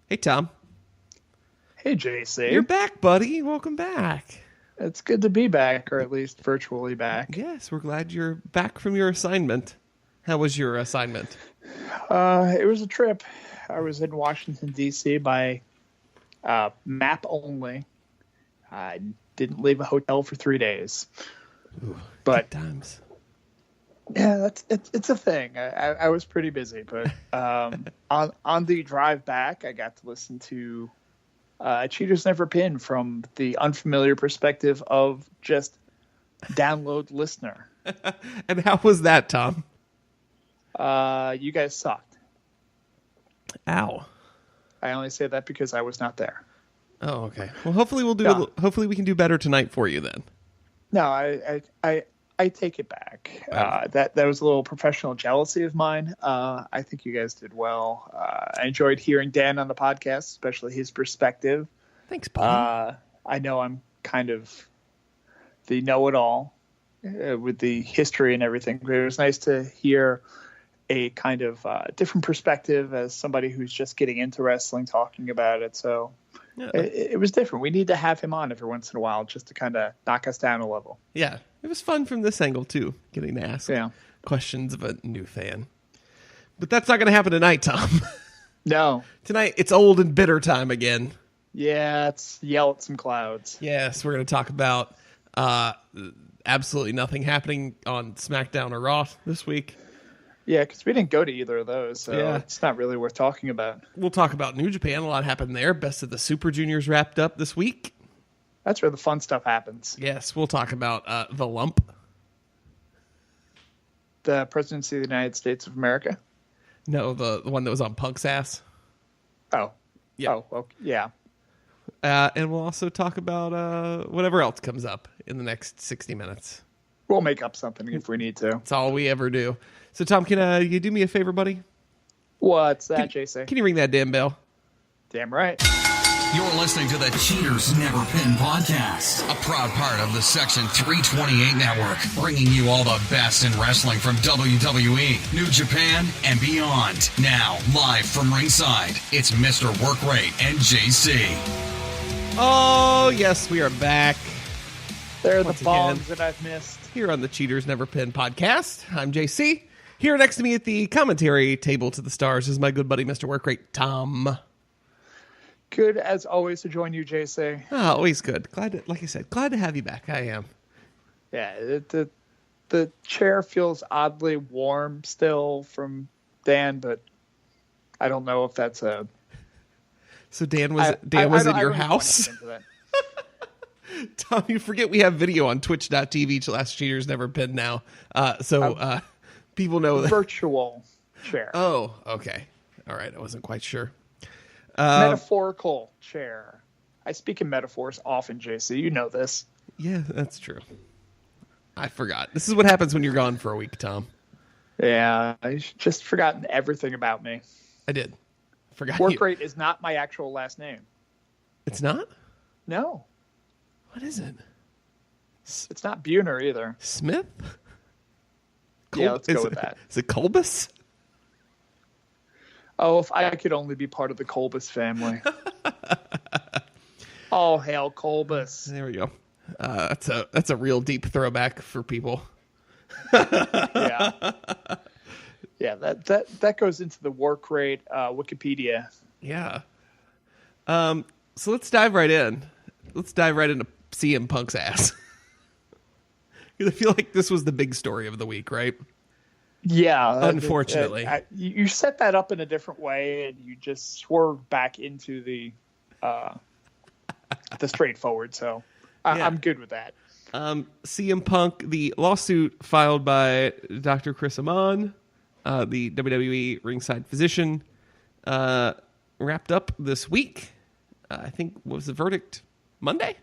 Hey, Tom. Hey, JC. You're back, buddy. Welcome back. It's good to be back, or at least virtually back. Yes, we're glad you're back from your assignment. How was your assignment? It was a trip. I was in Washington, D.C. by map only. I didn't leave a hotel for 3 days. Ooh, but good times. Yeah, it's a thing. I was pretty busy, but on the drive back, I got to listen to Cheaters Never Pin from the unfamiliar perspective of just download listener. And how was that, Tom? You guys sucked. Ow. I only say that because I was not there. Oh, okay. Well, hopefully hopefully we can do better tonight for you then. No, I take it back. That was a little professional jealousy of mine. I think you guys did well. I enjoyed hearing Dan on the podcast, especially his perspective. Thanks, Paul. I know I'm kind of the know-it-all with the history and everything, but it was nice to hear a kind of different perspective as somebody who's just getting into wrestling talking about it. So yeah. It was different. We need to have him on every once in a while just to kind of knock us down a level. Yeah, it was fun from this angle too, getting to ask questions of a new fan. But that's not going to happen tonight, Tom. No. Tonight, it's old and bitter time again. Yeah, it's yell at some clouds. Yes, we're going to talk about absolutely nothing happening on SmackDown or Raw this week. Yeah, because we didn't go to either of those, so it's not really worth talking about. We'll talk about New Japan. A lot happened there. Best of the Super Juniors wrapped up this week. That's where the fun stuff happens. Yes, we'll talk about the lump. The presidency of the United States of America? No, the one that was on Punk's ass. Oh. Yeah. Oh, okay. Yeah. And we'll also talk about whatever else comes up in the next 60 minutes. We'll make up something if we need to. That's all we ever do. So, Tom, can you do me a favor, buddy? What's that, JC? Can you ring that damn bell? Damn right. You're listening to the Cheaters Never Pin podcast, a proud part of the Section 328 network, bringing you all the best in wrestling from WWE, New Japan, and beyond. Now, live from ringside, it's Mr. Workrate and JC. Oh, yes, we are back. They're the bombs that I've missed. Here on the Cheaters Never Pin podcast. I'm JC. Here next to me at the commentary table to the stars is my good buddy, Mr. Workrate, Tom. Good as always to join you, JC. Oh, always good. Like I said, glad to have you back. I am. Yeah, the chair feels oddly warm still from Dan, but I don't know if that's a. So Dan was in your house. Tom, you forget we have video on twitch.tv/Last Cheaters Never Pin now. So people know that. Virtual chair. Oh, okay. All right. I wasn't quite sure. Metaphorical chair. I speak in metaphors often, JC. You know this. Yeah, that's true. I forgot. This is what happens when you're gone for a week, Tom. Yeah, I just forgotten everything about me. I did. Forgot. Workrate is not my actual last name. It's not? No. What is it? It's not Buhner either. Smith? Yeah, let's go with that. Is it Colbus? Oh, if I could only be part of the Colbus family. All hail Colbus. There we go. That's a real deep throwback for people. Yeah. Yeah, that goes into the Workrate Wikipedia. Yeah. So let's dive right in. Let's dive right into CM Punk's ass. Because I feel like this was the big story of the week, right? Yeah. Unfortunately. You set that up in a different way, and you just swerve back into the straightforward. So I'm good with that. CM Punk, the lawsuit filed by Dr. Chris Amann, the WWE ringside physician, wrapped up this week. I think, what was the verdict? Monday?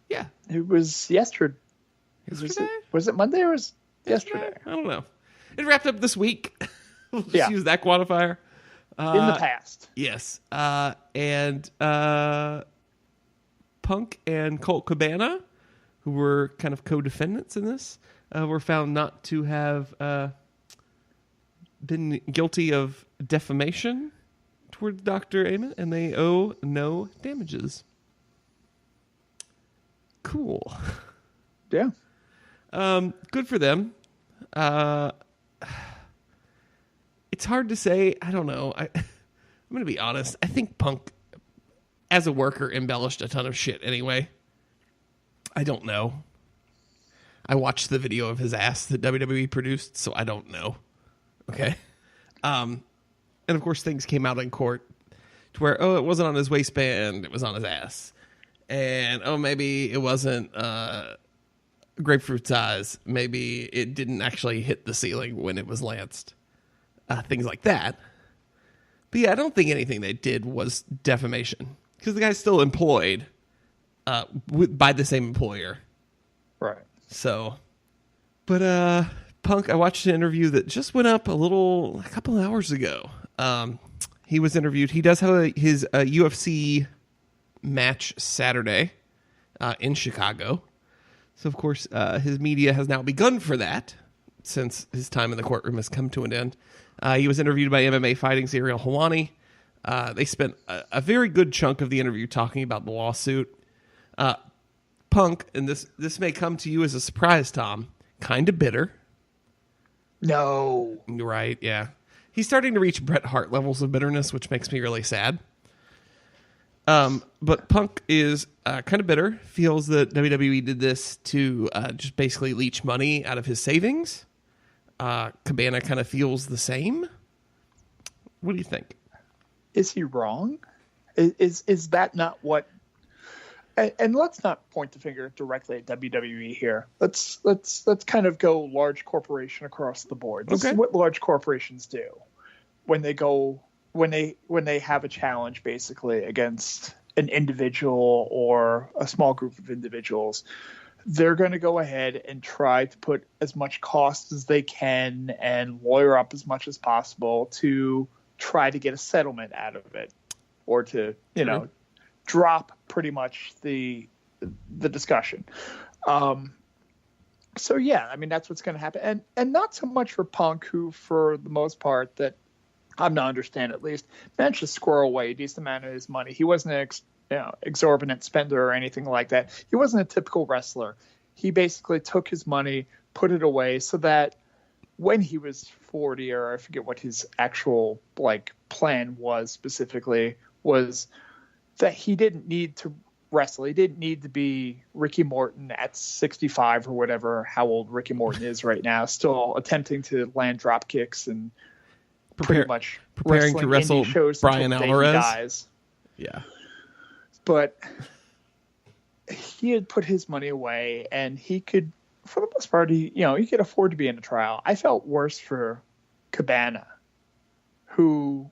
Yeah. It was yesterday. Was it Monday or was yesterday? I don't know. It wrapped up this week. We'll just use that quantifier. In the past. Yes. And Punk and Colt Cabana, who were kind of co-defendants in this, were found not to have been guilty of defamation towards Dr. Amann, and they owe no damages. Cool. Yeah. Good for them. It's hard to say. I don't know. I'm going to be honest. I think Punk, as a worker, embellished a ton of shit anyway. I don't know. I watched the video of his ass that WWE produced, so I don't know. Okay. And of course, things came out in court to where, it wasn't on his waistband, it was on his ass. And, maybe it wasn't grapefruit size. Maybe it didn't actually hit the ceiling when it was lanced. Things like that. But yeah, I don't think anything they did was defamation. Because the guy's still employed by the same employer. Right. So, but Punk, I watched an interview that just went up a couple of hours ago. He was interviewed. He does have his UFC match Saturday in Chicago. So, of course, his media has now begun for that since his time in the courtroom has come to an end. He was interviewed by MMA Fighting Ariel Helwani. They spent a very good chunk of the interview talking about the lawsuit. Punk, and this may come to you as a surprise, Tom, kind of bitter. No. Right, yeah. He's starting to reach Bret Hart levels of bitterness, which makes me really sad. But Punk is kind of bitter, feels that WWE did this to just basically leech money out of his savings. Cabana kind of feels the same. What do you think? Is he wrong? Is that not what? And let's not point the finger directly at WWE here. Let's kind of go large corporation across the board. This is what large corporations do when they have a challenge basically against an individual or a small group of individuals. They're going to go ahead and try to put as much cost as they can and lawyer up as much as possible to try to get a settlement out of it, or to, drop pretty much the discussion. So yeah, I mean, that's what's going to happen. And not so much for Punk, who for the most part that I'm not understand at least managed to squirrel away a decent amount of his money. He wasn't an exorbitant spender or anything like that. He wasn't a typical wrestler. He basically took his money, put it away so that when he was 40, or I forget what his actual plan was specifically, was that he didn't need to wrestle. He didn't need to be Ricky Morton at 65 or whatever, how old Ricky Morton is right now, still attempting to land drop kicks and pretty much preparing to wrestle Brian Alvarez. Yeah. But he had put his money away, and he could, for the most part, he could afford to be in a trial. I felt worse for Cabana, who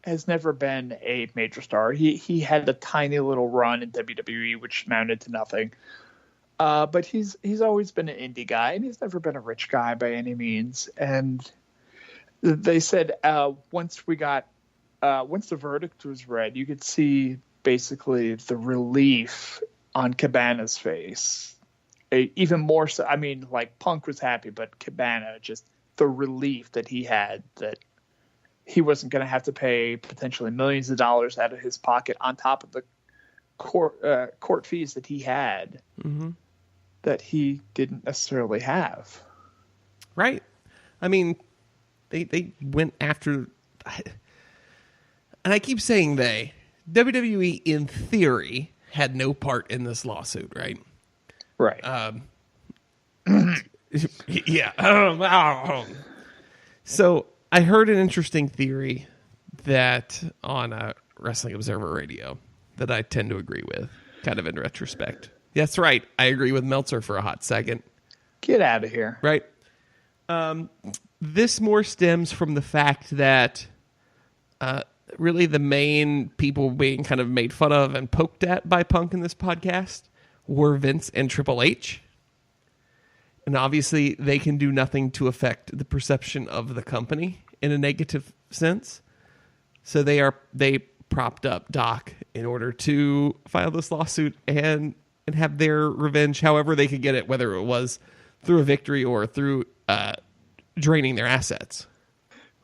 has never been a major star. He had a tiny little run in WWE, which amounted to nothing. But he's always been an indie guy, and he's never been a rich guy by any means. And they said once the verdict was read, you could see basically the relief on Cabana's face. Even more so, I mean, Punk was happy, but Cabana, just the relief that he had that he wasn't going to have to pay potentially millions of dollars out of his pocket on top of the court fees that he had, that he didn't necessarily have. Right. I mean, they went after, and I keep saying WWE in theory had no part in this lawsuit, right? Right. Yeah. So I heard an interesting theory that on Wrestling Observer Radio that I tend to agree with, kind of in retrospect. That's right. I agree with Meltzer for a hot second. Get out of here. Right. This more stems from the fact that really the main people being kind of made fun of and poked at by Punk in this podcast were Vince and Triple H. And obviously they can do nothing to affect the perception of the company in a negative sense. So they propped up Doc in order to file this lawsuit and have their revenge however they could get it, whether it was through a victory or through draining their assets.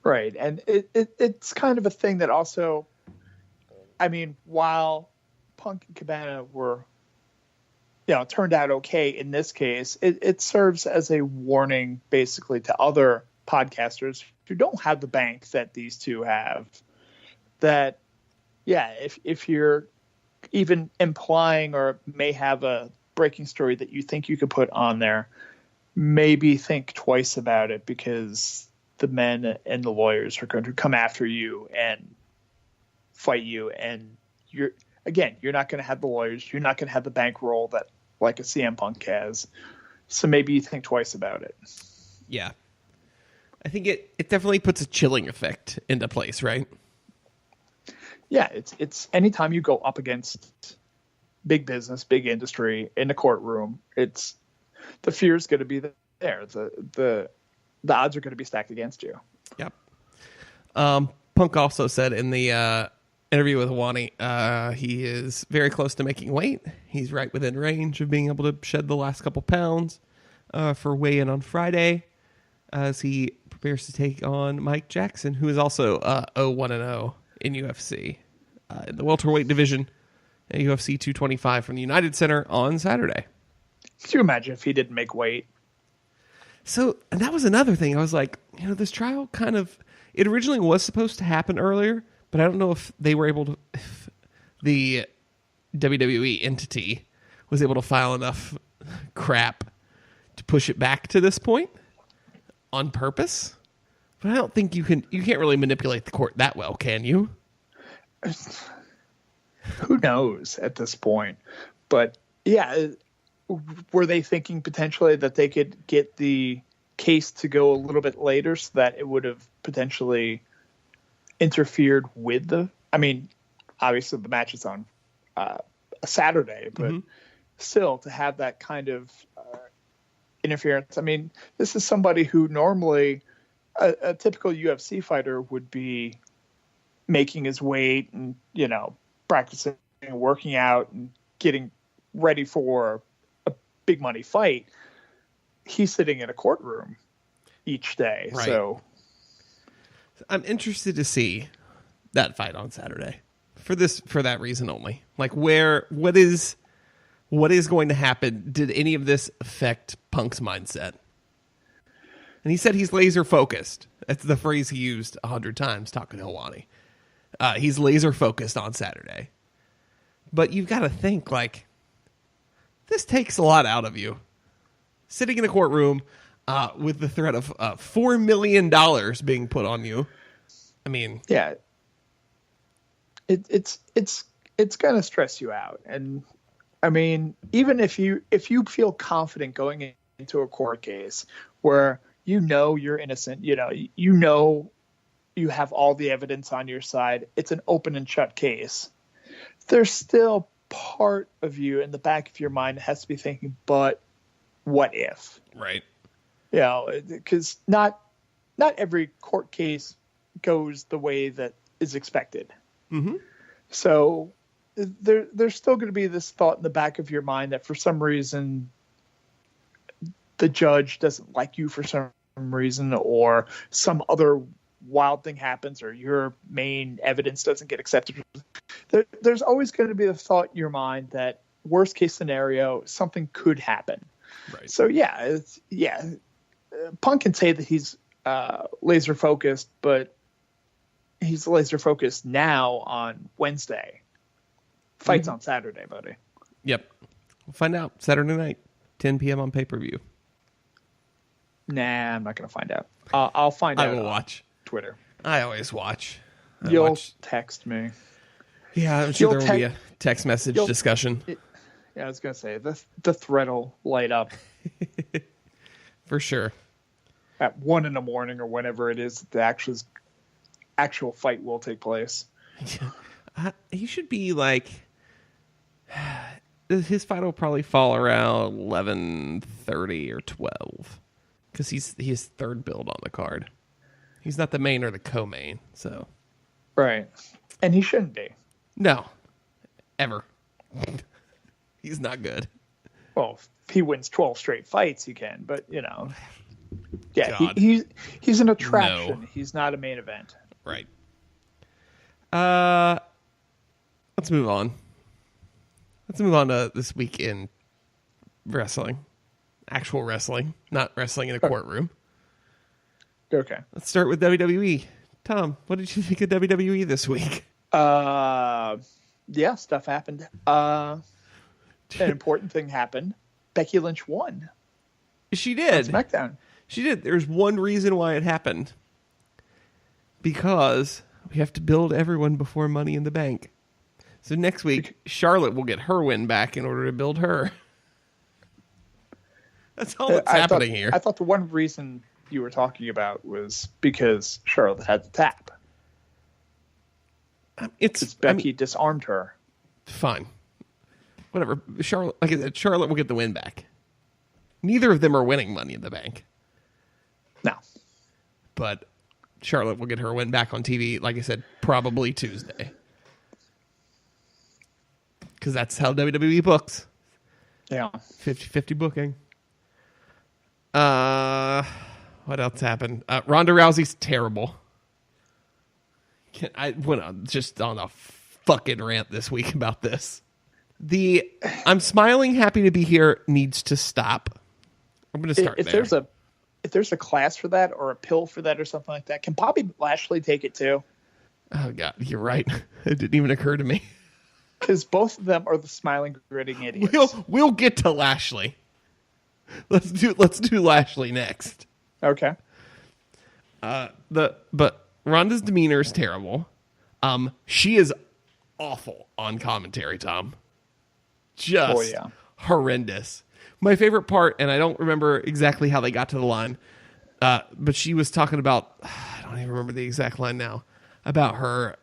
Right. And it's kind of a thing that also, I mean, while Punk and Cabana were, turned out okay in this case, it serves as a warning basically to other podcasters who don't have the bank that these two have, that, if you're even implying or may have a breaking story that you think you could put on there, maybe think twice about it, because the men and the lawyers are going to come after you and fight you. And you're not going to have the lawyers. You're not going to have the bankroll that like a CM Punk has. So maybe you think twice about it. Yeah. I think it definitely puts a chilling effect into place, right? Yeah. It's anytime you go up against big business, big industry in the courtroom, the fear is going to be there. The odds are going to be stacked against you. Yep. Punk also said in the interview with Wani, he is very close to making weight. He's right within range of being able to shed the last couple pounds for weigh-in on Friday as he prepares to take on Mike Jackson, who is also 0-1-0 in UFC in the welterweight division at UFC 225 from the United Center on Saturday. Could you imagine if he didn't make weight? So, and that was another thing. I was like, this trial it originally was supposed to happen earlier, but I don't know if they were able to, if the WWE entity was able to file enough crap to push it back to this point on purpose. But I don't think you can't really manipulate the court that well, can you? Who knows at this point? But yeah, were they thinking potentially that they could get the case to go a little bit later so that it would have potentially interfered with obviously the match is on a Saturday, but still to have that kind of interference. I mean, this is somebody who normally a typical UFC fighter would be making his weight and, practicing and working out and getting ready for a big money fight. He's sitting in a courtroom each day. Right. So I'm interested to see that fight on Saturday for that reason only. Like what is going to happen? Did any of this affect Punk's mindset? And he said he's laser focused. That's the phrase he used 100 times talking to Hawani. He's laser focused on Saturday. But you've got to think, like, this takes a lot out of you. Sitting in a courtroom with the threat of $4 million being put on you. I mean, yeah, it's going to stress you out. And I mean, even if you feel confident going into a court case where you're innocent, you have all the evidence on your side, it's an open and shut case, there's still part of you in the back of your mind that has to be thinking, but what if? Right. Because not every court case goes the way that is expected. Mm-hmm. So there's still going to be this thought in the back of your mind that for some reason the judge doesn't like you for some reason, or some other wild thing happens, or your main evidence doesn't get accepted. There's always going to be the thought in your mind that worst case scenario, something could happen. Right. So Punk can say that he's laser focused, but he's laser focused now on Wednesday. Fight's on Saturday, buddy. Yep. We'll find out Saturday night, 10 p.m. on pay-per-view. Nah, I'm not going to find out. I'll find out. I will watch. Twitter. I always watch. You'll text me. Yeah, I'm sure there will be a text message discussion. I was going to say, the thread will light up. For sure. At 1 a.m. or whenever it is the actual fight will take place. He should be like... His fight will probably fall around 11:30 or 12. Because he's third build on the card. He's not the main or the co-main, so... Right. And he shouldn't be. No. Ever. He's not good. Well, if he wins 12 straight fights, he can. But, Yeah, God. he's an attraction. No. He's not a main event. Right. Let's move on. Let's move on to this week in wrestling. Actual wrestling, not wrestling in a courtroom. Okay. Let's start with WWE. Tom, what did you think of WWE this week? Yeah, stuff happened. An important thing happened. Becky Lynch won. She did. On SmackDown. She did. There's one reason why it happened. Because we have to build everyone before Money in the Bank. So next week, Charlotte will get her win back in order to build her. That's all that's happening here. I thought the one reason you were talking about was because Charlotte had the tap. Becky disarmed her. Fine. Whatever. Charlotte, like I said, Charlotte will get the win back. Neither of them are winning Money in the Bank. No. But Charlotte will get her win back on TV, like I said, probably Tuesday. Because that's how WWE books. Yeah. 50-50 booking. What else happened? Ronda Rousey's terrible. I went just on a fucking rant this week about this. The I'm smiling, happy to be here needs to stop. I'm going to start there. If there's a class for that or a pill for that or something like that, can Bobby Lashley take it too? Oh God, you're right. It didn't even occur to me. Because both of them are the smiling, grinning idiots. We'll get to Lashley. Let's do Lashley next. Okay. But Ronda's demeanor is terrible. She is awful on commentary, Tom. Just horrendous. My favorite part, and I don't remember exactly how they got to the line, but she was talking about, I don't even remember the exact line now, about her.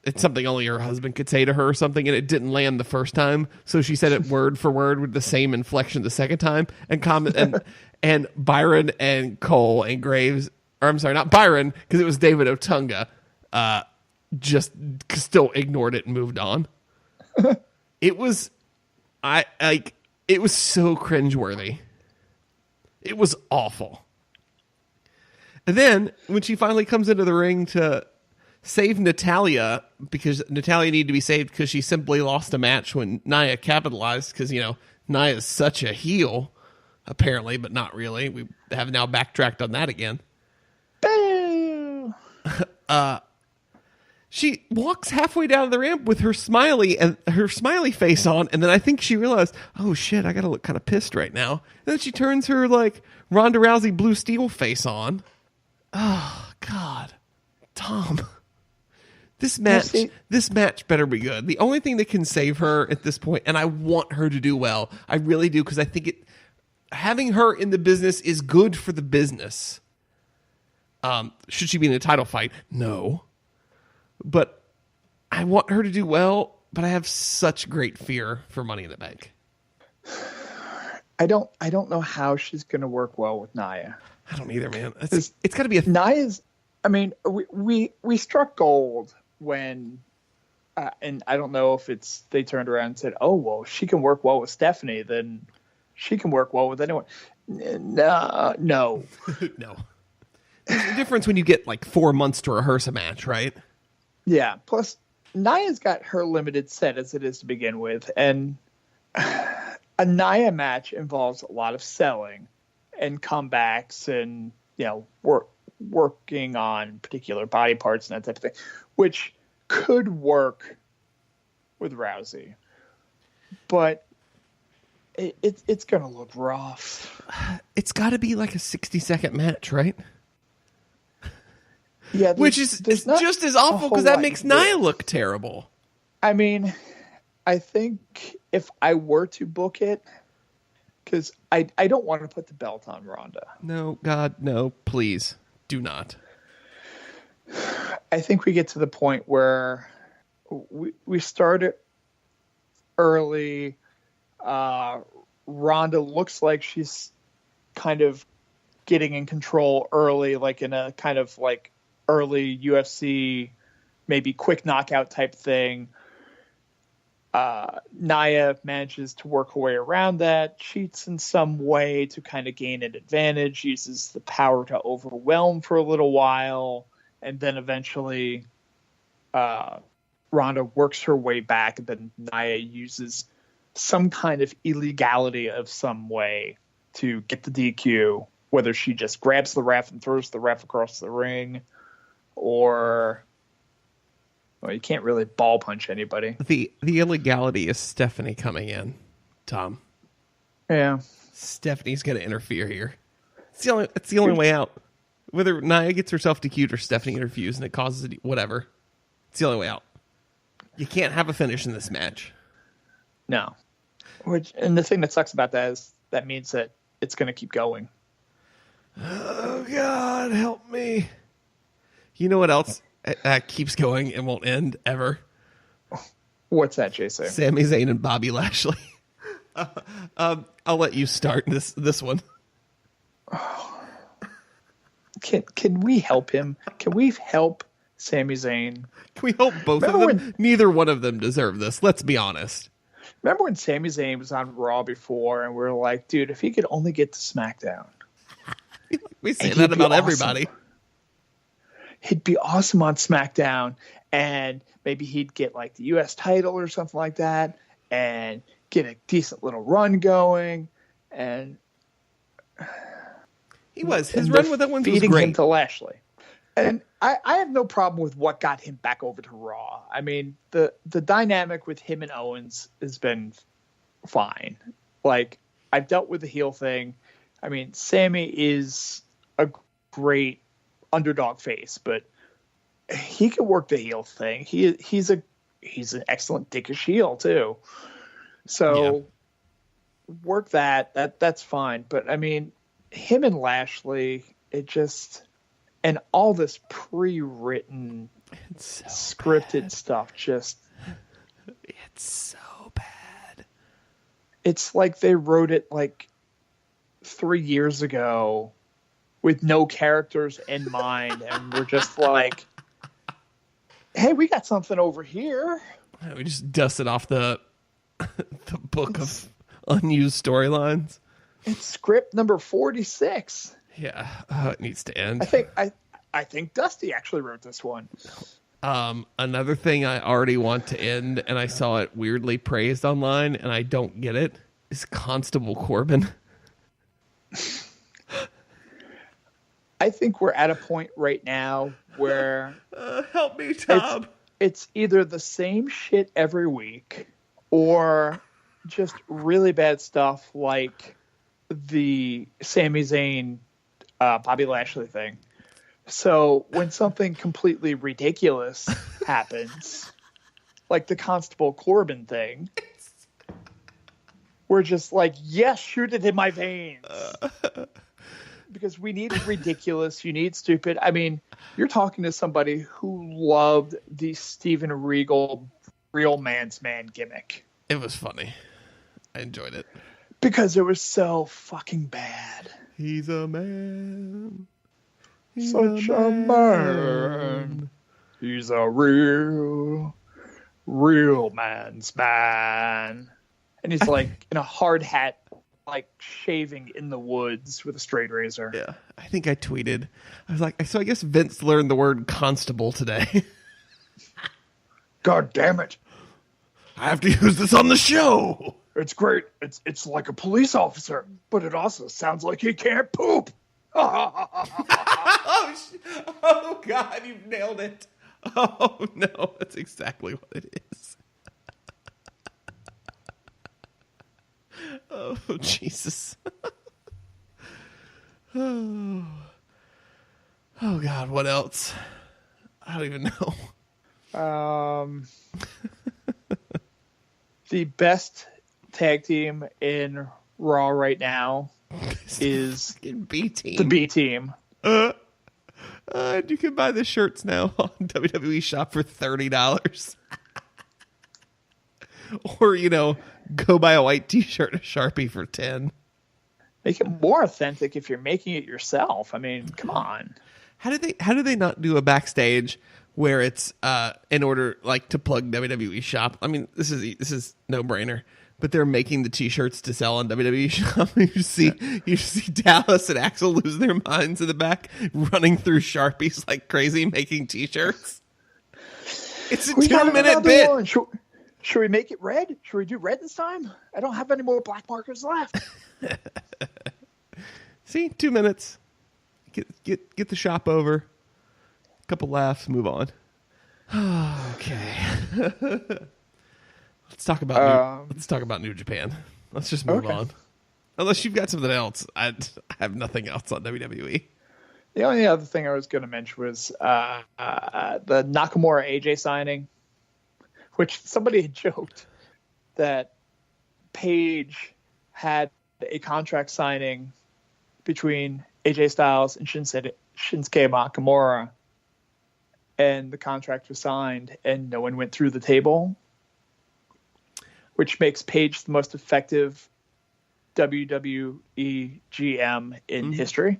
It's something only her husband could say to her or something, and it didn't land the first time. So she said it word for word with the same inflection the second time. And Byron and Cole and Graves, or I'm sorry, not Byron, because it was David Otunga, just still ignored it and moved on. It was, it was so cringeworthy. It was awful. And then when she finally comes into the ring to save Natalya, because Natalya needed to be saved because she simply lost a match when Nia capitalized, because, you know, Nia is such a heel, apparently, but not really. We have now backtracked on that again. Boo! She walks halfway down the ramp with her smiley face on, and then I think she realized, oh shit, I gotta look kind of pissed right now. And then she turns her like Ronda Rousey blue steel face on. Oh God, Tom. This match better be good. The only thing that can save her at this point, and I want her to do well, I really do, because I think having her in the business is good for the business. Should she be in a title fight? No. But I want her to do well, but I have such great fear for Money in the Bank. I don't know how she's going to work well with Nia. I don't either, man. It's got to be Nia's. I mean, we struck gold when, and I don't know if they turned around and said, "Oh well, she can work well with Stephanie, then she can work well with anyone." No. No. There's a difference when you get like 4 months to rehearse a match, right? Yeah. Plus, Nia's got her limited set as it is to begin with, and a Nia match involves a lot of selling and comebacks, and working on particular body parts and that type of thing, which could work with Rousey, but it's going to look rough. It's got to be like a 60-second match, right? Yeah, which is just as awful because that makes Nia look terrible. I mean, I think if I were to book it, because I don't want to put the belt on Ronda. No, God, no, please do not. I think we get to the point where we start it early. Ronda looks like she's kind of getting in control early, like in a kind of like early UFC, maybe quick knockout type thing. Nia manages to work her way around that, cheats in some way to kind of gain an advantage, uses the power to overwhelm for a little while, and then eventually Ronda works her way back, and then Nia uses some kind of illegality of some way to get the DQ, whether she just grabs the ref and throws the ref across the ring, or... Well, you can't really ball punch anybody. The illegality is Stephanie coming in, Tom. Yeah. Stephanie's going to interfere here. It's the only way out. Whether Nia gets herself DQ'd or Stephanie interferes and it causes whatever, it's the only way out. You can't have a finish in this match. No. And the thing that sucks about that is that means that it's going to keep going. Oh, God, help me. You know what else keeps going and won't end ever? What's that, Jason? Sami Zayn and Bobby Lashley. I'll let you start this one. Can we help him? Can we help Sami Zayn? Can we help both of them? Neither one of them deserve this. Let's be honest. Remember when Sami Zayn was on Raw before and we were like, dude, if he could only get to SmackDown. We say that about everybody. He'd be awesome on SmackDown, and maybe he'd get like the U.S. title or something like that, and get a decent little run going. And his run with that one was feeding great. Him to Lashley, and I have no problem with what got him back over to Raw. I mean, the dynamic with him and Owens has been fine. Like, I've dealt with the heel thing. I mean, Sammy is a great underdog face, but he can work the heel thing. He's an excellent dickish heel too. So work that's fine. But I mean, him and Lashley, it just, and all this pre-written scripted stuff, just it's so bad. It's like they wrote it like 3 years ago with no characters in mind, and we're just like, hey, we got something over here. We just dusted off the book of unused storylines. It's script number 46. Yeah, it needs to end. I think Dusty actually wrote this one. Another thing I already want to end, and I saw it weirdly praised online, and I don't get it, is Constable Corbin. I think we're at a point right now where help me, Tom. It's either the same shit every week or just really bad stuff like the Sami Zayn, Bobby Lashley thing. So when something completely ridiculous happens, like the Constable Corbin thing, we're just like, yes, shoot it in my veins. Because we need ridiculous, you need stupid. I mean, you're talking to somebody who loved the Steven Regal real man's man gimmick. It was funny. I enjoyed it. Because it was so fucking bad. He's a man. He's Such a man. He's a real man's man. And he's like in a hard hat, like shaving in the woods with a straight razor. Yeah, I think I tweeted. I was like, so I guess Vince learned the word constable today. God damn it. I have to use this on the show. It's great. It's like a police officer, but it also sounds like he can't poop. Oh, God, you've nailed it. Oh, no, that's exactly what it is. Oh, Jesus. Oh, God, what else? I don't even know. The best tag team in Raw right now is B team. The B team. You can buy the shirts now on WWE Shop for $30. Or, go buy a white T-shirt and a Sharpie for $10. Make it more authentic if you're making it yourself. I mean, come on. How do they not do a backstage where it's in order like to plug WWE Shop. I mean, this is no brainer. But they're making the T-shirts to sell on WWE Shop. You see Dallas and Axel lose their minds in the back, running through Sharpies like crazy, making T-shirts. It's a 2-minute bit. Should we make it red? Should we do red this time? I don't have any more black markers left. See, 2 minutes. Get the shop over. A couple laughs, move on. Okay. Let's talk about New Japan. Let's just move on. Unless you've got something else, I have nothing else on WWE. The only other thing I was going to mention was the Nakamura AJ signing, which somebody had joked that Paige had a contract signing between AJ Styles and Shinsuke Nakamura, and the contract was signed, and no one went through the table, which makes Paige the most effective WWE GM in history.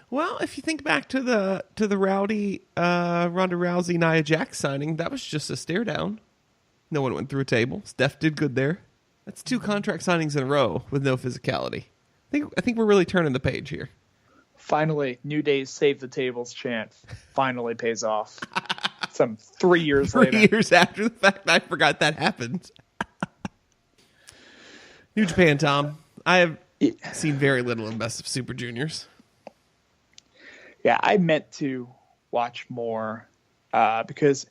Well, if you think back to the Rowdy Ronda Rousey Nia Jax signing, that was just a stare down. No one went through a table. Steph did good there. That's 2 contract signings in a row with no physicality. I think we're really turning the page here. Finally, New Day's Save the Tables chant finally pays off. Some 3 years later. 3 years after the fact, I forgot that happened. New Japan, Tom. I have seen very little in Best of Super Juniors. Yeah, I meant to watch more because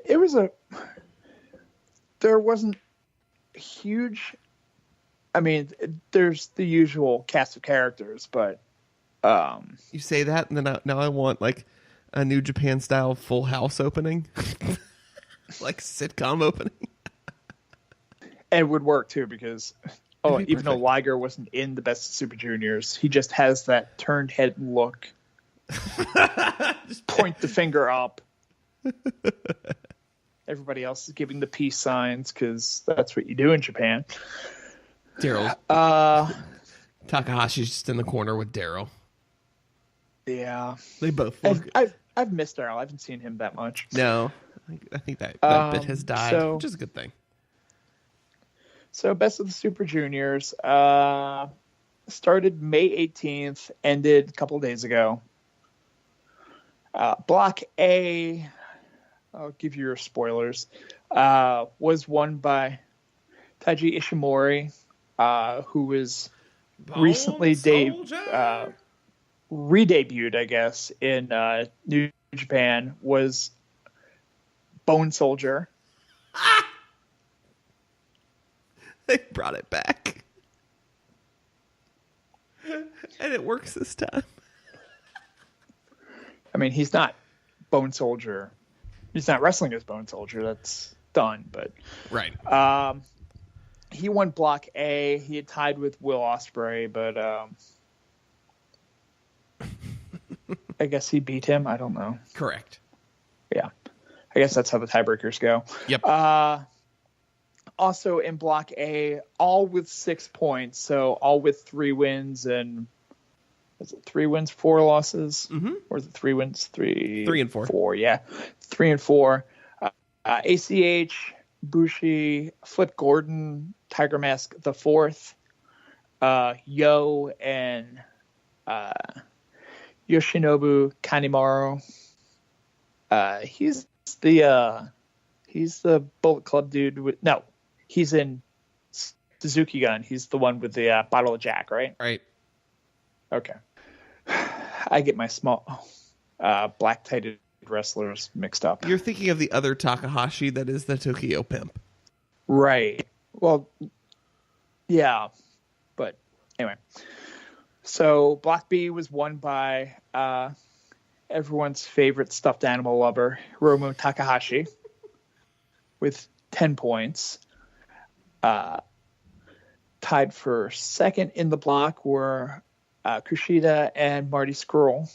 there wasn't huge. I mean, there's the usual cast of characters, but you say that, and then now I want like a New Japan style Full House opening, like sitcom opening. And it would work too because even though perfect. Liger wasn't in the Best of Super Juniors, he just has that turned head look. Just point the finger up. Everybody else is giving the peace signs because that's what you do in Japan. Daryl. Takahashi's just in the corner with Daryl. Yeah. They both look I've missed Daryl. I haven't seen him that much. No. I think that bit has died, which is a good thing. So Best of the Super Juniors started May 18th, ended a couple of days ago. Block A, I'll give you your spoilers, was won by Taiji Ishimori, who was recently re-debuted, I guess, in New Japan, was Bone Soldier. They brought it back. And it works this time. I mean, he's not Bone Soldier. He's not wrestling as Bone Soldier. That's done. But right. He won Block A. He had tied with Will Ospreay, but I guess he beat him. I don't know. Correct. Yeah. I guess that's how the tiebreakers go. Yep. Also in Block A, all with 6 points. So all with 3 wins and is it 3 wins, 4 losses? Mm-hmm. Or is it 3 wins, 3 and 4? 4, yeah. 3 and 4. ACH, Bushi, Flip Gordon, Tiger Mask the 4th, Yo, and Yoshinobu Kanemaru. He's the Bullet Club dude. He's in Suzuki Gun. He's the one with the bottle of Jack, right? Right. Okay. I get my small black-tided wrestlers mixed up. You're thinking of the other Takahashi that is the Tokyo Pimp. Right. Well, yeah. But anyway. So Block B was won by everyone's favorite stuffed animal lover, Hiromu Takahashi, with 10 points. Tied for second in the block were Kushida and Marty Scurll.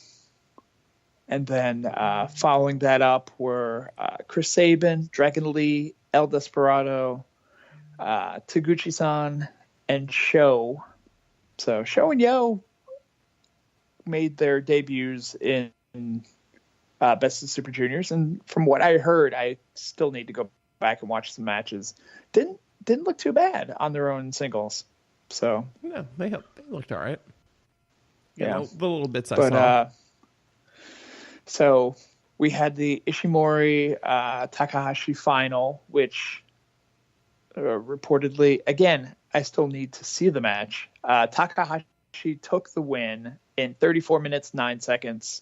And then following that up were Chris Sabin, Dragon Lee, El Desperado, Taguchi-san, and Sho. So Sho and Yo made their debuts in Best of Super Juniors. And from what I heard, I still need to go back and watch some matches. Didn't look too bad on their own singles. So no, they looked all right. Yeah, the little bits I saw. So we had the Ishimori Takahashi final, which reportedly, again, I still need to see the match. Takahashi took the win in 34 minutes, 9 seconds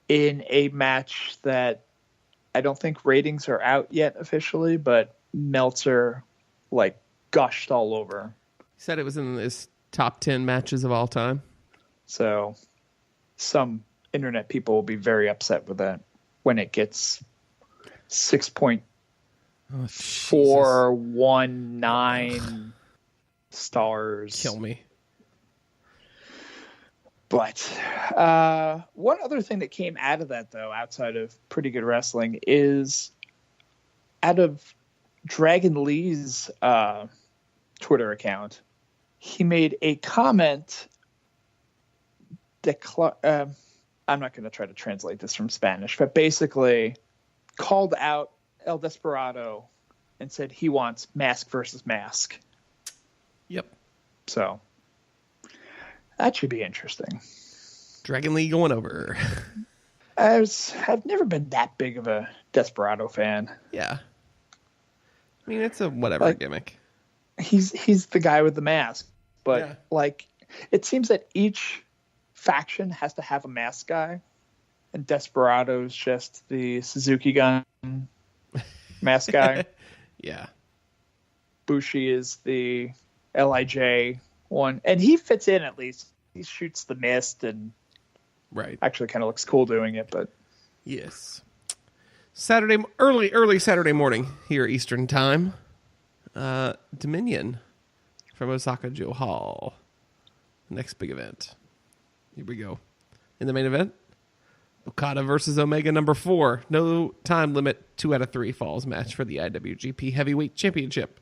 in a match that I don't think ratings are out yet officially, but Meltzer gushed all over. He said it was in his top 10 matches of all time. So some internet people will be very upset with that when it gets 6.419 stars. Kill me. But one other thing that came out of that, though, outside of Pretty Good Wrestling, is out of Dragon Lee's Twitter account, he made a comment that I'm not going to try to translate this from Spanish, but basically called out El Desperado and said he wants mask versus mask. Yep. So that should be interesting. Dragon Lee going over. I've never been that big of a Desperado fan. Yeah. I mean, it's a whatever gimmick. He's the guy with the mask, but it seems that each faction has to have a mask guy, and Desperado's just the Suzuki Gun mask guy. Yeah. Bushi is the LIJ one, and he fits in at least. He shoots the mist and actually kind of looks cool doing it. But yes, early Saturday morning here Eastern time. Dominion from Osaka-jo Hall. Next big event. Here we go. In the main event, Okada versus Omega number 4. No time limit. 2 out of 3 falls match for the IWGP Heavyweight Championship.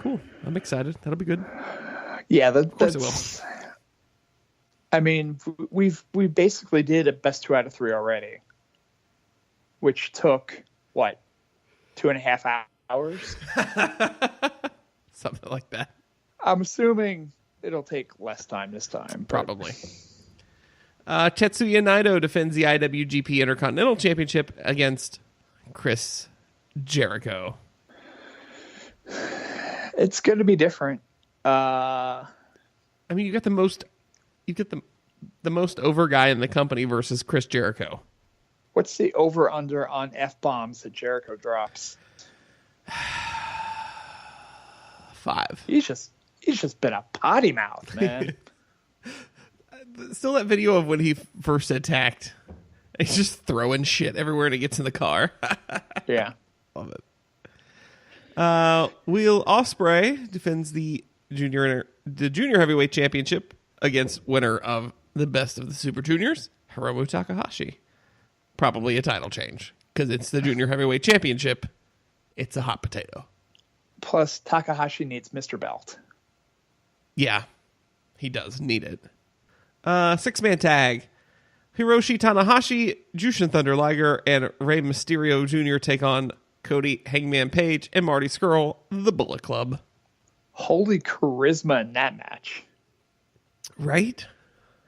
Cool. I'm excited. That'll be good. Yeah, of course it will. I mean, we basically did a best 2 out of 3 already, which took what, 2.5 hours? Something like that. I'm assuming it'll take less time this time. Probably. Tetsuya Naito defends the IWGP Intercontinental Championship against Chris Jericho. It's going to be different. I mean, you get the most over guy in the company versus Chris Jericho. What's the over under on F-bombs that Jericho drops? 5. He's just been a potty mouth, man. Still that video of when he first attacked. He's just throwing shit everywhere and he gets in the car. Yeah. Love it. Will Ospreay defends the junior heavyweight championship against winner of the best of the Super Juniors, Hiromu Takahashi. Probably a title change because it's the junior heavyweight championship. It's a hot potato. Plus, Takahashi needs Mr. Belt. Yeah, he does need it. 6-man tag. Hiroshi Tanahashi, Jushin Thunder Liger, and Rey Mysterio Jr. take on Cody Hangman Page and Marty Scurll, the Bullet Club. Holy charisma in that match. Right?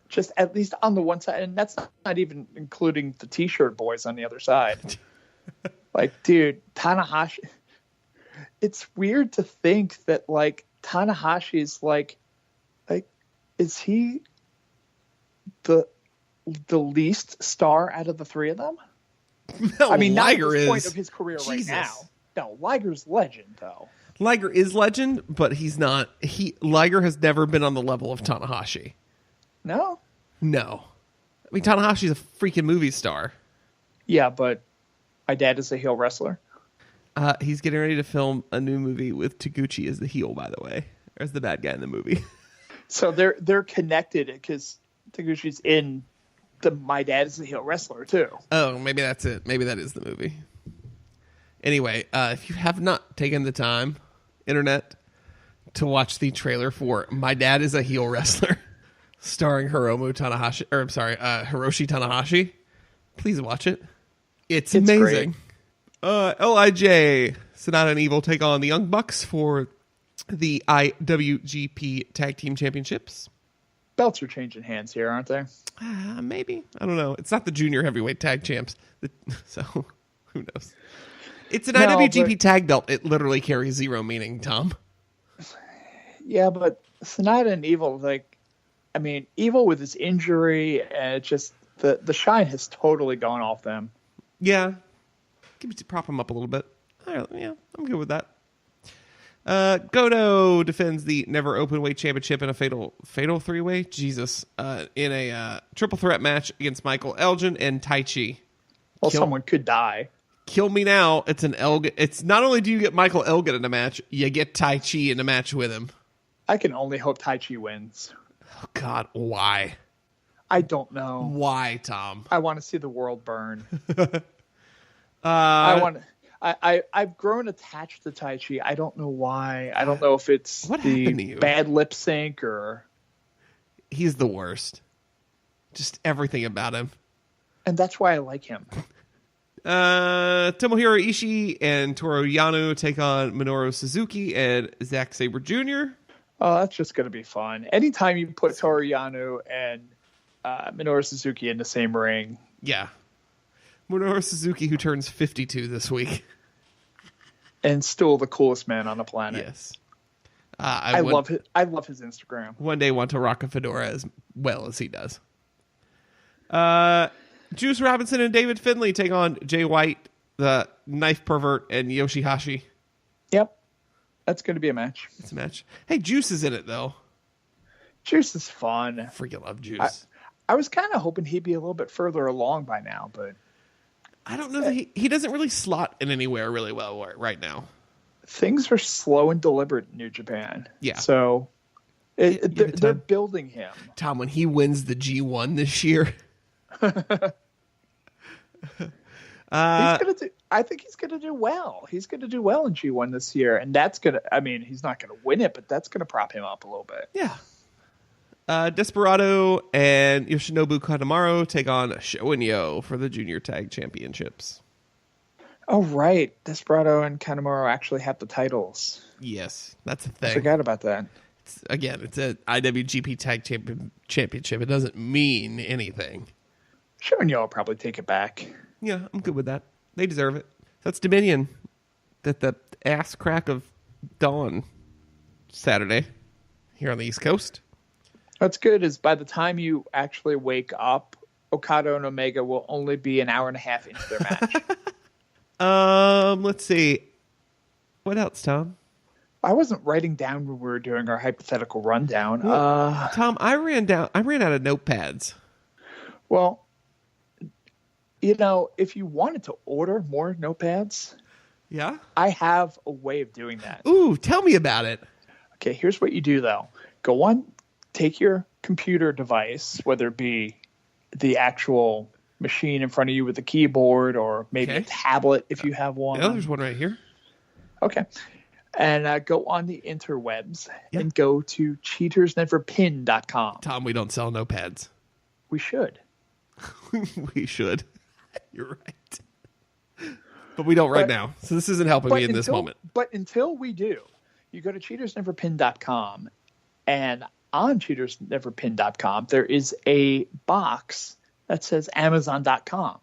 Just at least on the one side, and that's not even including the T-shirt boys on the other side. Dude, Tanahashi. It's weird to think that Tanahashi's is he the least star out of the 3 of them? No, I mean, Liger not at this is. point of his career right now. No, Liger's legend though. Liger is legend, but he's not. Liger has never been on the level of Tanahashi. No. I mean, Tanahashi's a freaking movie star. Yeah, but my dad is a heel wrestler. He's getting ready to film a new movie with Taguchi as the heel, by the way, as the bad guy in the movie. So they're connected because Taguchi's in the My Dad is a Heel Wrestler too. Oh, maybe that's it. Maybe that is the movie. Anyway, if you have not taken the time, internet, to watch the trailer for My Dad is a Heel Wrestler, starring Hiroshi Tanahashi. Please watch it. It's amazing. LIJ, Sonata and Evil take on the Young Bucks for the IWGP Tag Team Championships. Belts are changing hands here, aren't they? Maybe. I don't know. It's not the junior heavyweight tag champs. So, who knows? It's an IWGP tag belt. It literally carries zero meaning, Tom. Yeah, but Sonata and Evil, Evil with his injury, and it's just the shine has totally gone off them. Yeah. Prop him up a little bit. Yeah, I'm good with that. Goto defends the Never Openweight Championship in a fatal three-way. Jesus. In a triple threat match against Michael Elgin and Taichi. Well, someone could die. Kill me now. It's an Elgin. It's not only do you get Michael Elgin in a match, you get Taichi in a match with him. I can only hope Taichi wins. Oh, God. Why? I don't know. Why, Tom? I want to see the world burn. I've grown attached to Taichi. I don't know why. I don't know if it's the bad lip sync or... He's the worst. Just everything about him. And that's why I like him. Tomohiro Ishii and Toru Yano take on Minoru Suzuki and Zack Sabre Jr. Oh, that's just going to be fun. Anytime you put Toru Yano and Minoru Suzuki in the same ring. Yeah. Minoru Suzuki, who turns 52 this week. And still the coolest man on the planet. Yes. I love his Instagram. One day want to rock a fedora as well as he does. Juice Robinson and David Finlay take on Jay White, the knife pervert, and Yoshihashi. Yep. That's going to be a match. It's a match. Hey, Juice is in it, though. Juice is fun. Freaking love Juice. I was kind of hoping he'd be a little bit further along by now, but... I don't know that he doesn't really slot in anywhere really well right now. Things are slow and deliberate in New Japan. Yeah. So they're building him. Tom, when he wins the G1 this year... I think he's gonna do well. He's gonna do well in G1 this year, and that's gonna. I mean, he's not gonna win it, but that's gonna prop him up a little bit. Yeah. Desperado and Yoshinobu Kanemaru take on Sho and Yo for the Junior Tag Championships. Oh right, Desperado and Kanemaru actually have the titles. Yes, that's a thing. I forgot about that. It's an IWGP Tag Championship. It doesn't mean anything. Sho and Yo will probably take it back. Yeah, I'm good with that. They deserve it. That's Dominion. That the ass crack of dawn Saturday here on the East Coast. What's good is by the time you actually wake up, Okada and Omega will only be an hour and a half into their match. Let's see. What else, Tom? I wasn't writing down when we were doing our hypothetical rundown. Well, Tom, I ran out of notepads. Well, if you wanted to order more notepads, yeah, I have a way of doing that. Ooh, tell me about it. Okay, here's what you do though. Go on, take your computer device, whether it be the actual machine in front of you with the keyboard or maybe a tablet if you have one. Yeah, there's one right here. Okay. And go on the interwebs and go to cheatersneverpin.com. Tom, we don't sell notepads. We should. We should. You're right. But we don't right now. So this isn't helping me in this moment. But until we do, you go to cheatersneverpin.com, and on cheatersneverpin.com, there is a box that says Amazon.com.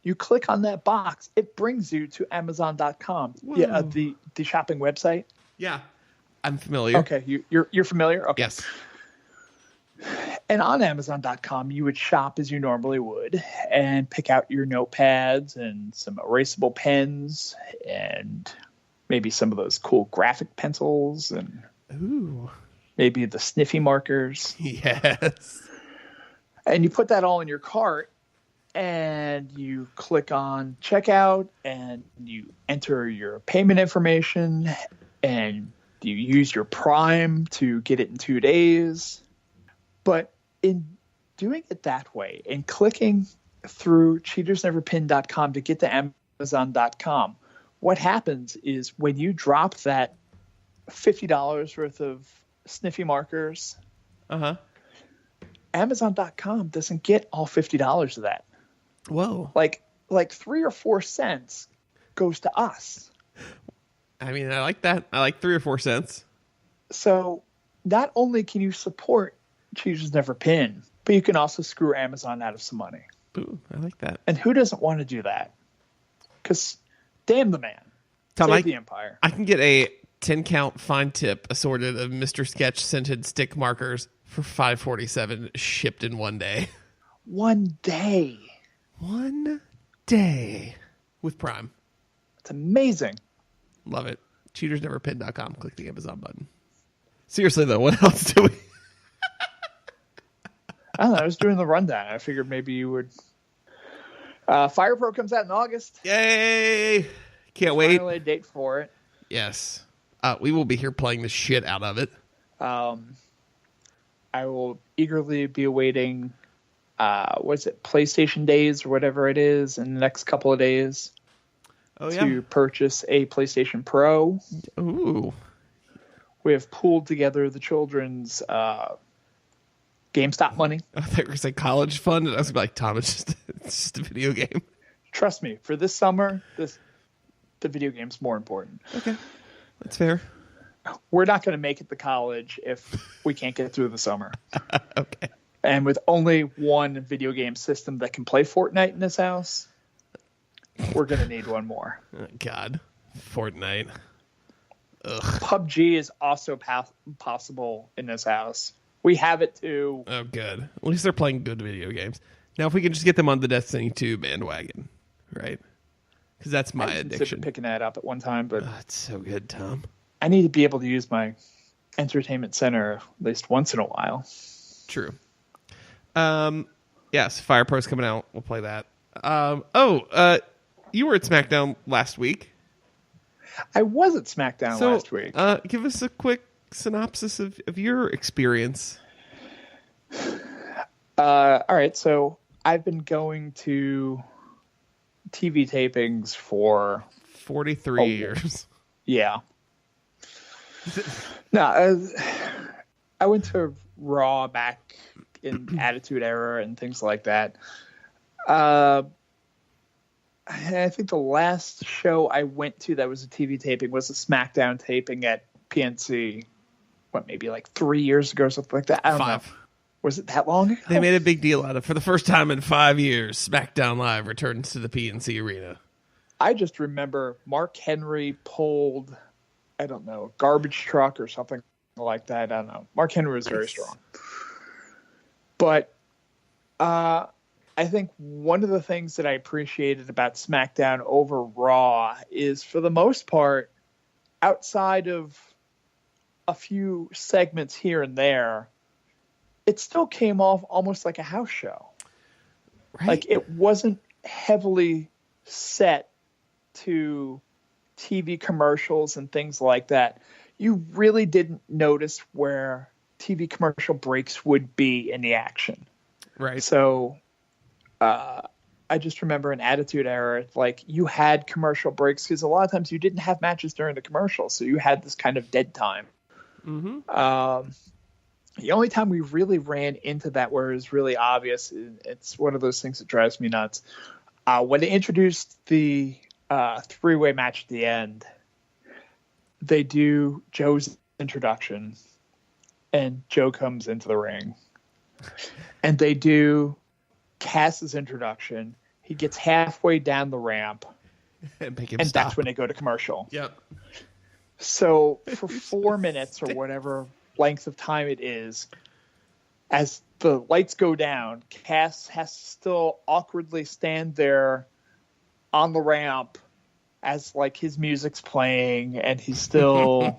You click on that box, it brings you to Amazon.com. Yeah, the shopping website. Yeah, I'm familiar. Okay, you're familiar? Okay. Yes. And on Amazon.com, you would shop as you normally would and pick out your notepads and some erasable pens and maybe some of those cool graphic pencils and maybe the sniffy markers. Yes. And you put that all in your cart and you click on checkout and you enter your payment information and you use your Prime to get it in 2 days. But in doing it that way and clicking through cheatersneverpin.com to get to Amazon.com, what happens is when you drop that $50 worth of sniffy markers and Amazon.com doesn't get all $50 of that. Whoa. Like 3 or 4 cents goes to us. I mean, I like that. I like 3 or 4 cents. So not only can you support Cheaters Never Pin, but you can also screw Amazon out of some money. Ooh, I like that. And who doesn't want to do that? Because damn the man. Tom, Save the empire. I can get a 10-count fine tip assorted of Mr. Sketch scented stick markers for $5.47 shipped in one day. One day. One day. With Prime. It's amazing. Love it. CheatersNeverPin.com. Click the Amazon button. Seriously, though, what else do we... I don't know. I was doing the rundown. I figured maybe you would... Fire Pro comes out in August. Yay! Can't wait. Finally a date for it. Yes. We will be here playing the shit out of it. I will eagerly be awaiting, PlayStation Days or whatever it is in the next couple of days. Oh, yeah. To purchase a PlayStation Pro. Ooh. We have pooled together the children's GameStop money. I thought you were going to say college fund, and I was like, Tom, it's just a video game. Trust me, for this summer, the video game's more important. Okay. That's fair. We're not going to make it to college if we can't get through the summer. Okay. And with only one video game system that can play Fortnite in this house, we're going to need one more. Oh, God. Fortnite. Ugh. PUBG is also possible in this house. We have it too. Oh, good. At least they're playing good video games. Now, if we can just get them on the Destiny 2 bandwagon, right? Because that's my addiction. Picking that up at one time, but it's so good, Tom. I need to be able to use my entertainment center at least once in a while. True. Yes, Fire Pro's coming out. We'll play that. You were at SmackDown last week. I was at SmackDown last week. Give us a quick synopsis of your experience. All right, so I've been going to TV tapings for 43 years. Yeah. No, I went to Raw back in Attitude Era and things like that. I think the last show I went to that was a TV taping was a SmackDown taping at PNC. Maybe like 3 years ago or something like that? I don't know. Was it that long ago? They made a big deal out of it. For the first time in 5 years, SmackDown Live returns to the PNC Arena. I just remember Mark Henry pulled, I don't know, a garbage truck or something like that. I don't know. Mark Henry was very strong. But I think one of the things that I appreciated about SmackDown over Raw is, for the most part, outside of a few segments here and there, it still came off almost like a house show. Right. Like, it wasn't heavily set to TV commercials and things like that. You really didn't notice where TV commercial breaks would be in the action. Right. So I just remember in Attitude Era, like, you had commercial breaks because a lot of times you didn't have matches during the commercial. So you had this kind of dead time. Mm-hmm. The only time we really ran into that where it was really obvious, it's one of those things that drives me nuts. When they introduced the three-way match at the end, they do Joe's introduction, and Joe comes into the ring. And they do Cass's introduction. He gets halfway down the ramp, and stop. That's when they go to commercial. Yep. So for 4 minutes or whatever length of time it is, as the lights go down, Cass has to still awkwardly stand there on the ramp as, like, his music's playing, and he's still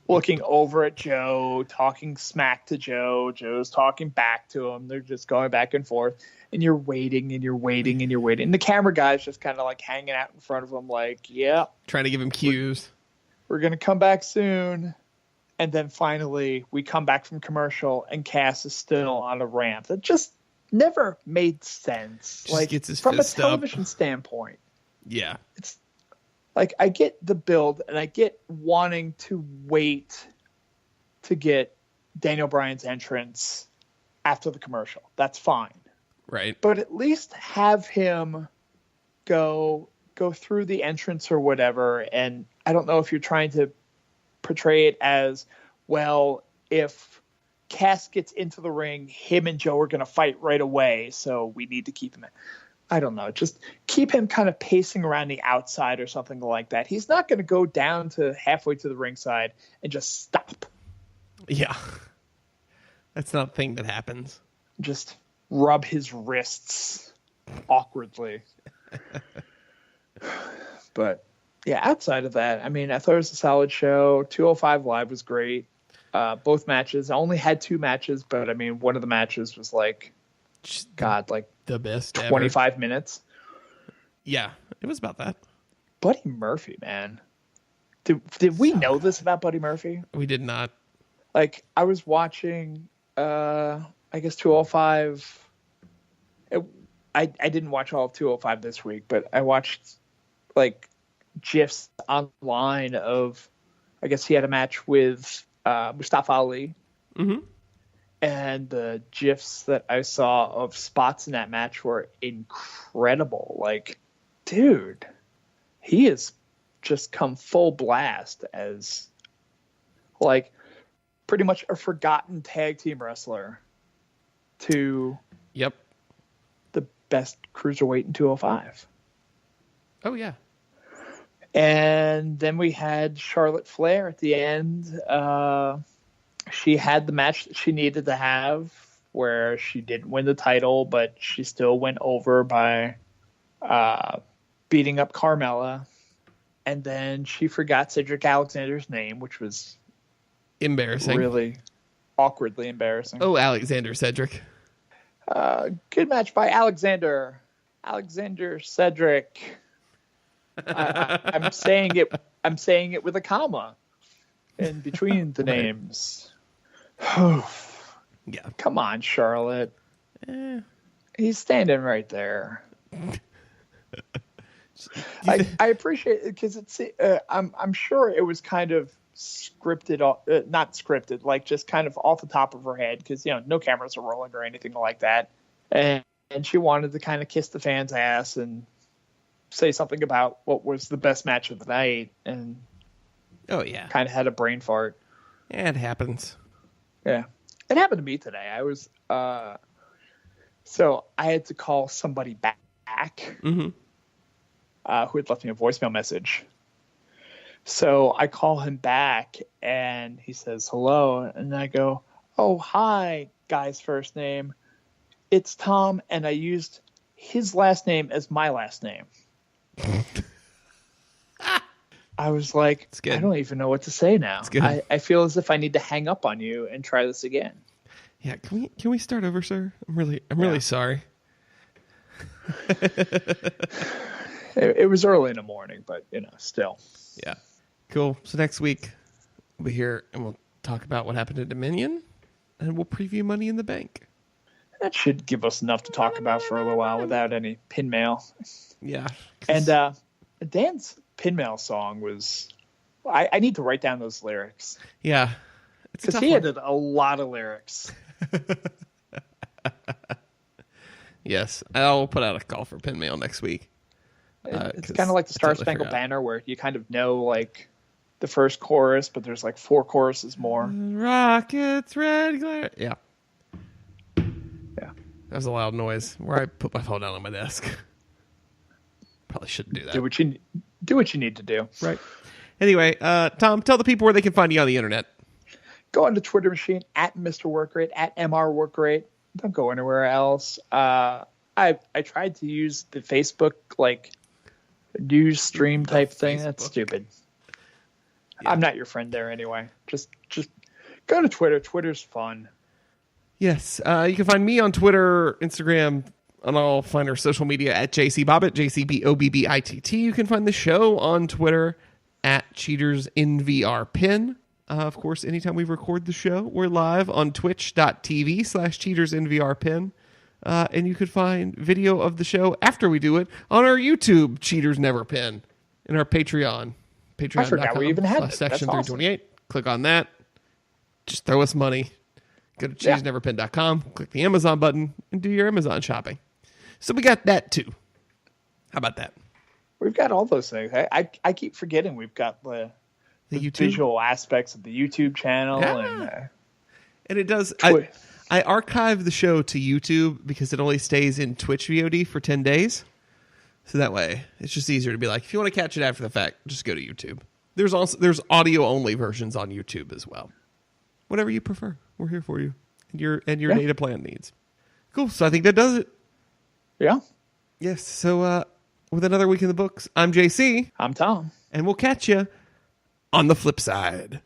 looking over at Joe, talking smack to Joe. Joe's talking back to him. They're just going back and forth, and you're waiting and you're waiting and you're waiting. And the camera guy's just kind of like hanging out in front of him, like, yeah, trying to give him cues. We're going to come back soon. And then finally we come back from commercial and Cass is still on a ramp. That just never made sense. Just like, gets his from a fist television up. standpoint. Yeah. It's like, I get the build and I get wanting to wait to get Daniel Bryan's entrance after the commercial. That's fine. Right. But at least have him go through the entrance or whatever. And I don't know if you're trying to portray it as, well, if Cass gets into the ring, him and Joe are going to fight right away, so we need to keep him in. I don't know. Just keep him kind of pacing around the outside or something like that. He's not going to go down to halfway to the ringside and just stop. Yeah. That's not a thing that happens. Just rub his wrists awkwardly. But yeah, outside of that, I mean, I thought it was a solid show. 205 Live was great. Both matches. I only had 2 matches, but I mean, one of the matches was like, God, like the best 25 ever. minutes. Yeah, it was about that. Buddy Murphy, man. Did we know this about Buddy Murphy? We did not. Like, I was watching, I guess 205. I didn't watch all of 205 this week, but I watched like GIFs online of, I guess he had a match with Mustafa Ali. Mm-hmm. And the GIFs that I saw of spots in that match were incredible. Like, dude, he has just come full blast as like pretty much a forgotten tag team wrestler to Yep. the best cruiserweight in 205. Oh, yeah. And then we had Charlotte Flair at the end. She had the match that she needed to have where she didn't win the title, but she still went over by beating up Carmella. And then she forgot Cedric Alexander's name, which was Embarrassing. really awkwardly embarrassing. Oh, Alexander Cedric. Good match by Alexander Cedric. I'm saying it with a comma in between the names. Yeah. Come on, Charlotte. He's standing right there. I appreciate it because it's. I'm sure it was kind of scripted, not scripted, like just kind of off the top of her head because no cameras are rolling or anything like that, and she wanted to kind of kiss the fans' ass and say something about what was the best match of the night, and Oh, yeah. kind of had a brain fart. Yeah, it happens. Yeah. It happened to me today. I was, so I had to call somebody back Mm-hmm. who had left me a voicemail message. So I call him back and he says, hello. And I go, oh, hi, guy's first name. It's Tom. And I used his last name as my last name. I was like, I don't even know what to say now. I feel as if I need to hang up on you and try this again. Yeah, can we start over, sir? I'm really sorry. It was early in the morning, but still. Yeah. Cool. So next week we'll be here and we'll talk about what happened at Dominion and we'll preview Money in the Bank. That should give us enough to talk about for a little while without any pin mail. Yeah. And Dan's pin mail song was... I need to write down those lyrics. Yeah. Because he had a lot of lyrics. Yes. I'll put out a call for pin mail next week. It's kind of like the Star Spangled Banner where you kind of know like the first chorus, but there's like 4 choruses more. Rockets, red glare. Yeah. Yeah. That was a loud noise where I put my phone down on my desk. Probably shouldn't do that. Do what you need to do. Right. Anyway, Tom, tell the people where they can find you on the internet. Go on the Twitter machine at Mr. Workrate, at MR Workrate. Don't go anywhere else. I tried to use the Facebook like news stream type thing. That's stupid. Yeah. I'm not your friend there anyway. Just go to Twitter. Twitter's fun. Yes. You can find me on Twitter, Instagram, and I'll find our social media at JCBobbitt, JCBOBBITT. You can find the show on Twitter at CheatersInVRPin. Of course, anytime we record the show, we're live on twitch.tv/CheatersInVRPin. And you could find video of the show after we do it on our YouTube, Cheaters Never Pin, and our Patreon. I forgot we even had it. Section That's 328. Awesome. Click on that. Just throw us money. Go to cheeseneverpin.com, click the Amazon button, and do your Amazon shopping. So we got that too. How about that? We've got all those things. I keep forgetting we've got the YouTube? visual aspects of the YouTube channel. Yeah. And it does. I archive the show to YouTube because it only stays in Twitch VOD for 10 days. So that way, it's just easier to be like, if you want to catch it after the fact, just go to YouTube. There's audio only versions on YouTube as well. Whatever you prefer, we're here for you and your data plan needs. Cool. So I think that does it. Yeah. Yes. So with another week in the books, I'm JC. I'm Tom. And we'll catch you on the flip side.